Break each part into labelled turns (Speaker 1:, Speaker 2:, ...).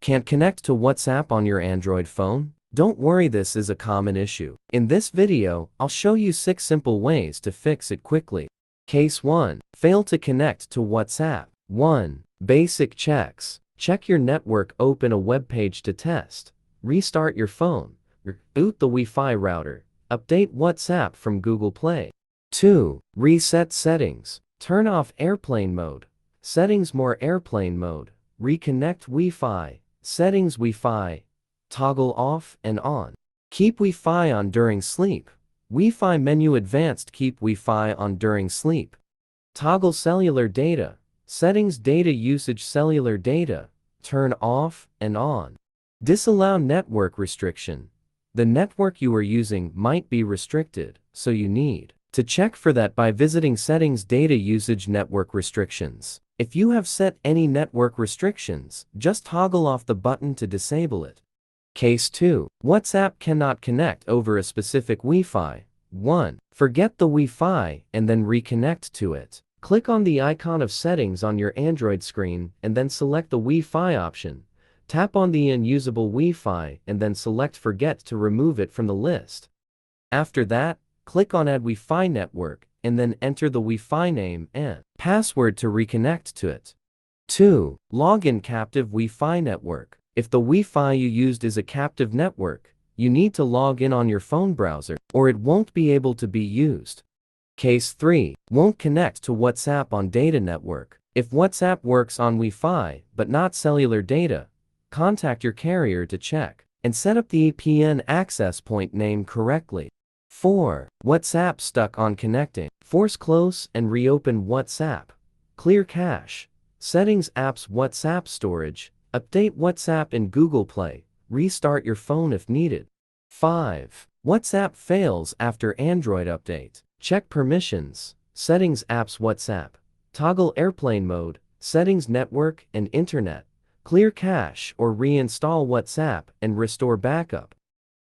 Speaker 1: Can't connect to WhatsApp on your Android phone? Don't worry, this is a common issue. In this video, I'll show you 6 simple ways to fix it quickly. Case 1. Fail to connect to WhatsApp. 1. Basic checks. Check your network, open a web page to test. Restart your phone. Boot the Wi-Fi router. Update WhatsApp from Google Play. 2. Reset settings. Turn off airplane mode. Settings more airplane mode. Reconnect Wi-Fi. Settings Wi-Fi. Toggle off and on. Keep Wi-Fi on during sleep. Wi-Fi menu advanced, keep Wi-Fi on during sleep. Toggle cellular data. Settings data usage, cellular data. Turn off and on. Disallow network restriction. The network you are using might be restricted, so you need to check for that by visiting Settings Data Usage Network Restrictions. If you have set any network restrictions, just toggle off the button to disable it. Case 2. WhatsApp cannot connect over a specific Wi-Fi. 1. Forget the Wi-Fi and then reconnect to it. Click on the icon of settings on your Android screen and then select the Wi-Fi option. Tap on the unusable Wi-Fi and then select Forget to remove it from the list. After that, click on Add Wi-Fi Network and then enter the Wi-Fi name and password to reconnect to it. 2. Log in captive Wi-Fi network. If the Wi-Fi you used is a captive network, you need to log in on your phone browser or it won't be able to be used. Case 3. Won't connect to WhatsApp on data network. If WhatsApp works on Wi-Fi but not cellular data, contact your carrier to check and set up the VPN access point name correctly. 4. WhatsApp stuck on connecting. Force close and reopen WhatsApp. Clear cache. Settings apps WhatsApp storage. Update WhatsApp in Google Play. Restart your phone if needed. 5. WhatsApp fails after Android update. Check permissions. Settings apps WhatsApp. Toggle airplane mode. Settings network and internet. Clear cache or reinstall WhatsApp and restore backup.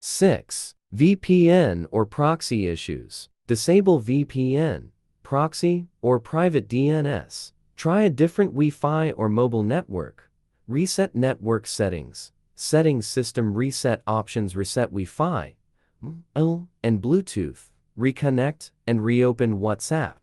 Speaker 1: 6. VPN or proxy issues. Disable VPN, proxy, or private DNS. Try a different Wi-Fi or mobile network. Reset network settings. Settings system reset options, reset Wi-Fi and Bluetooth. Reconnect and reopen WhatsApp.